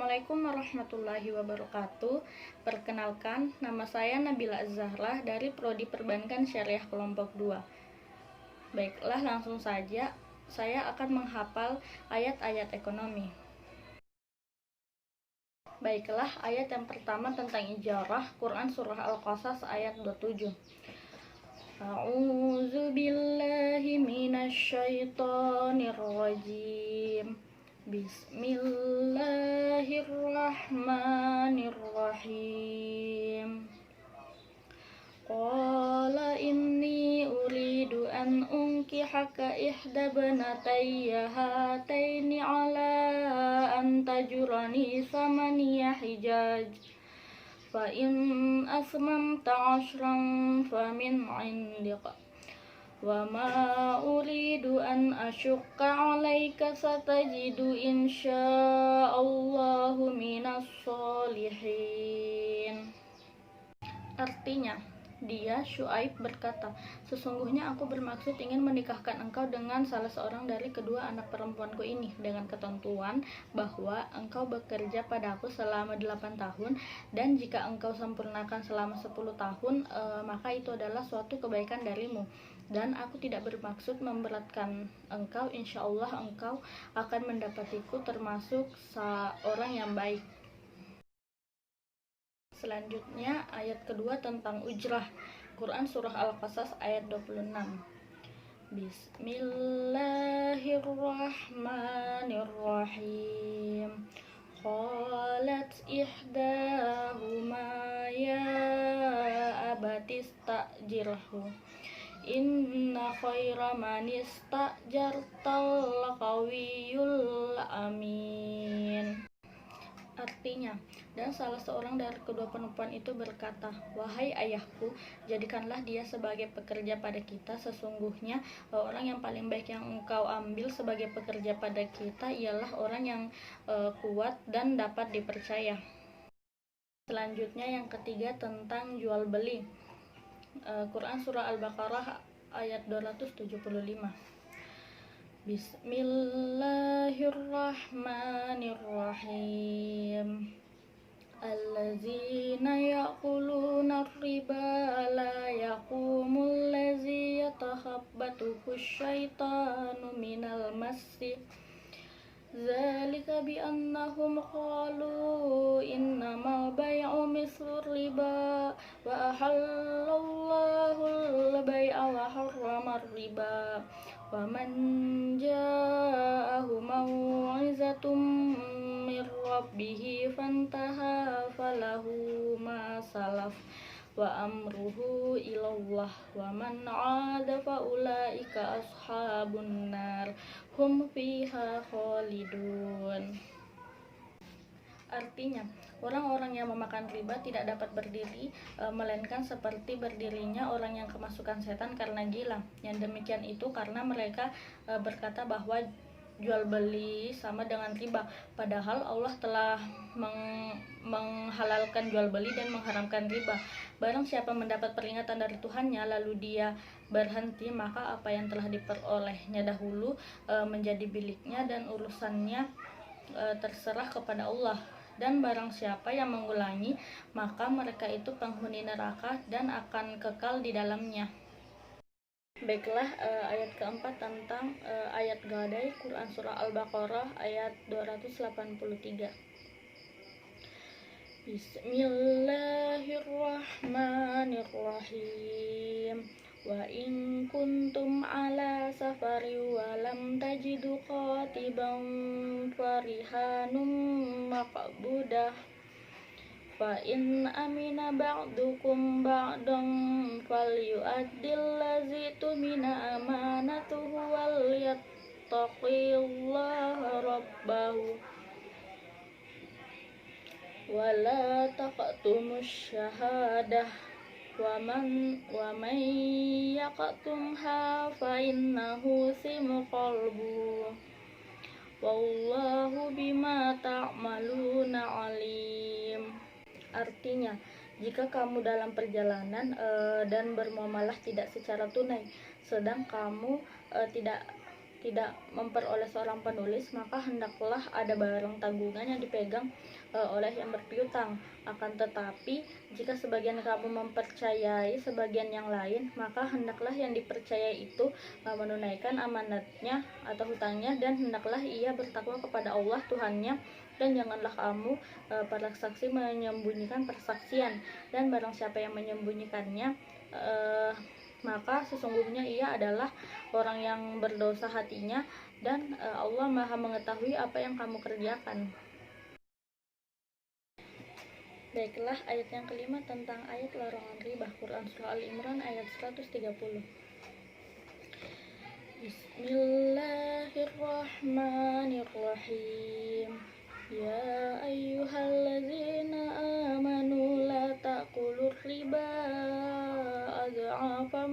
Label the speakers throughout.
Speaker 1: Assalamualaikum warahmatullahi wabarakatuh. Perkenalkan, nama saya Nabila Az-Zahra dari Prodi Perbankan Syariah Kelompok 2. Baiklah, langsung saja saya akan menghafal ayat-ayat ekonomi. Baiklah, ayat yang pertama tentang ijarah, Quran Surah Al-Qasas ayat 27. A'udzu billahi minasy syaithanir rajim. Bismillahirrahmanirrahim. Qala inni uridu an unkihaka ihda banatayya hataini ala an tajurani samaniya hijaj fa in asmamta ashran fa min indika wa ma uridu an asyukka alaika satajidu insya'allahu minas solihin. Artinya, dia Syuaib berkata, sesungguhnya aku bermaksud ingin menikahkan engkau dengan salah seorang dari kedua anak perempuanku ini dengan ketentuan bahwa engkau bekerja padaku selama 8 tahun dan jika engkau sempurnakan selama 10 tahun maka itu adalah suatu kebaikan darimu dan aku tidak bermaksud memberatkan engkau, insya Allah engkau akan mendapatiku termasuk seorang yang baik. Selanjutnya ayat kedua tentang ujrah, Quran Surah Al-Qasas ayat 26. Bismillahirrahmanirrahim. Qalat ihdahuma ya abatis ta'jirhu inna khaira man istajartal qawiyul amin. Artinya, dan salah seorang dari kedua perempuan itu berkata, wahai ayahku, jadikanlah dia sebagai pekerja pada kita. Sesungguhnya orang yang paling baik yang engkau ambil sebagai pekerja pada kita ialah orang yang kuat dan dapat dipercaya. Selanjutnya yang ketiga tentang jual beli, Quran Surah Al-Baqarah ayat 275. Bismillahirrahmanirrahim. Allazina ya'kuluna riba la yaqumul ladzi yatakhabbathu syaitanu minal massi Zalika biannahum qalu innamal bay'u mislu riba wa ahallallahu al-bay'a wa harrama riba wa man ja'ahu mau'izatum min rabbih fantaha falahu ma salaf wa amruhu ilallah wa man 'ada fa ulaika ashabun nar hum fiha khalidun. Artinya, orang-orang yang memakan riba tidak dapat berdiri melainkan seperti berdirinya orang yang kemasukan setan karena gila. Yang demikian itu karena mereka berkata bahwa jual beli sama dengan riba, padahal Allah telah menghalalkan jual beli dan mengharamkan riba. Barang siapa mendapat peringatan dari Tuhannya lalu dia berhenti, maka apa yang telah diperolehnya dahulu menjadi miliknya dan urusannya terserah kepada Allah. Dan barang siapa yang mengulangi, maka mereka itu penghuni neraka dan akan kekal di dalamnya. Baiklah, ayat keempat tentang ayat gadai, Quran Surah Al-Baqarah ayat 283. Bismillahirrahmanirrahim. Wa in kuntum ala safari wa lam tajidu qatiban farihanum maqbudah fa in amina ba'dukum ba'dan falyu'addil ladzi tumina amanatuhu wal yattaqillaha rabbahu wa la taqtumus syahadah wa man yaqtumha fa innahu simu qalbu wallahu bima ta'maluna alim. Artinya, jika kamu dalam perjalanan dan bermuamalah tidak secara tunai, sedang kamu tidak tidak memperoleh seorang penulis, maka hendaklah ada barang tanggungan yang dipegang oleh yang berpiutang. Akan tetapi, jika sebagian kamu mempercayai sebagian yang lain, maka hendaklah yang dipercayai itu menunaikan amanatnya atau hutangnya, dan hendaklah ia bertakwa kepada Allah Tuhannya, dan janganlah kamu para saksi menyembunyikan persaksian, dan barang siapa yang menyembunyikannya, maka sesungguhnya ia adalah orang yang berdosa hatinya, dan Allah Maha mengetahui apa yang kamu kerjakan. Baiklah, ayat yang kelima tentang ayat larangan riba, Quran Surah Al-Imran ayat 130. Bismillahirrahmanirrahim. Ya ayyuhalladzina amanu la ta'kulur riba adha'afan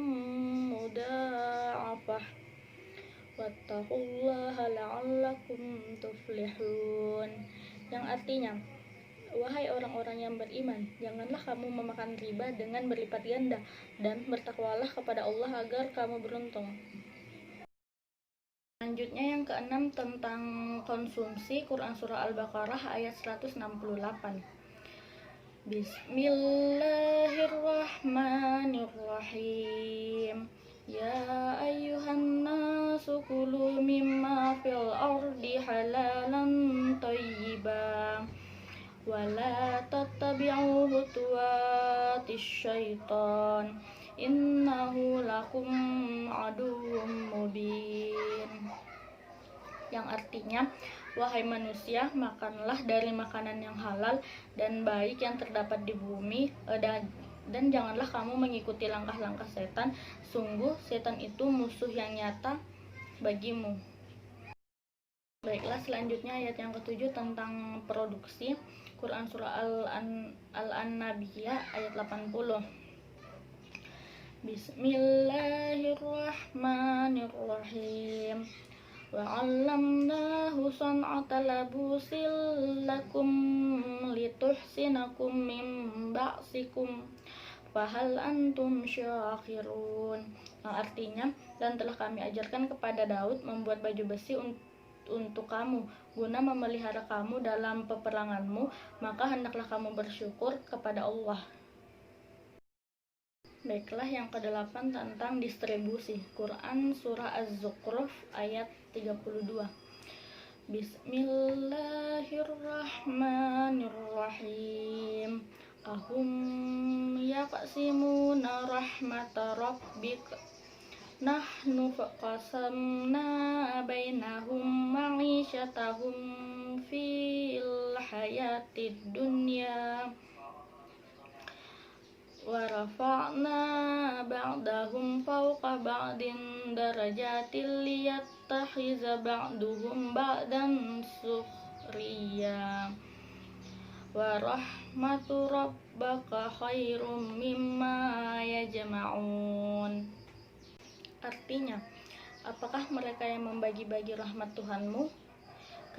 Speaker 1: mudha'afah wattaqullaha la'allakum tuflihun. Yang artinya, wahai orang-orang yang beriman, janganlah kamu memakan riba dengan berlipat ganda, dan bertakwalah kepada Allah agar kamu beruntung. Selanjutnya yang keenam tentang konsumsi, Quran Surah Al-Baqarah ayat 168. Bismillahirrahmanirrahim. Ya ayyuhan nasu kulu mimma fil ardi halalan thayyiban wala tattabi'u khutuwatis syaitan innahu lakum aduwwum mubin. Yang artinya, wahai manusia, makanlah dari makanan yang halal dan baik yang terdapat di bumi, dan janganlah kamu mengikuti langkah-langkah setan. Sungguh setan itu musuh yang nyata bagimu. Baiklah, selanjutnya ayat yang ketujuh tentang produksi, Quran Surah Al-Anbiya ayat 80. Bismillahirrahmanirrahim. Wa'allamnahu san'ata labusin lakum lituhsinakum min ba'sikum fahal antum syakirun. Yang artinya, dan telah kami ajarkan kepada Daud membuat baju besi untuk kamu guna memelihara kamu dalam peperanganmu, maka hendaklah kamu bersyukur kepada Allah. Baiklah, yang ke-8 tentang distribusi, Quran Surah Az-Zukhruf ayat 32. Bismillahirrahmanirrahim. Ahum yaqsimuna rahmata rabbik nahnu qasamna bainahum ma'isyatahum fil hayatid dunya wa rafa'na ba'dahum fawqa ba'din darajatil liyattakhidha ba'duhum ba'dan sukhriya wa rahmatu rabbaka khairum mimma yajma'un. Artinya, apakah mereka yang membagi-bagi rahmat Tuhanmu?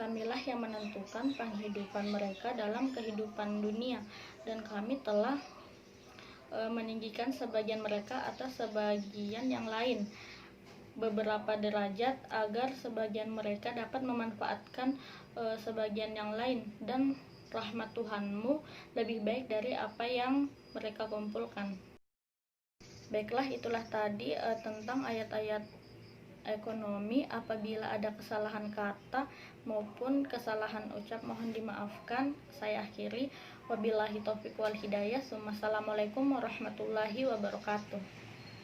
Speaker 1: Kamilah yang menentukan penghidupan mereka dalam kehidupan dunia, dan kami telah meninggikan sebagian mereka atas sebagian yang lain beberapa derajat, agar sebagian mereka dapat memanfaatkan sebagian yang lain, dan rahmat Tuhanmu lebih baik dari apa yang mereka kumpulkan. Baiklah, itulah tadi tentang ayat-ayat ekonomi. Apabila ada kesalahan kata maupun kesalahan ucap, mohon dimaafkan. Saya akhiri. Wabillahi taufiq wal hidayah. Assalamualaikum warahmatullahi wabarakatuh.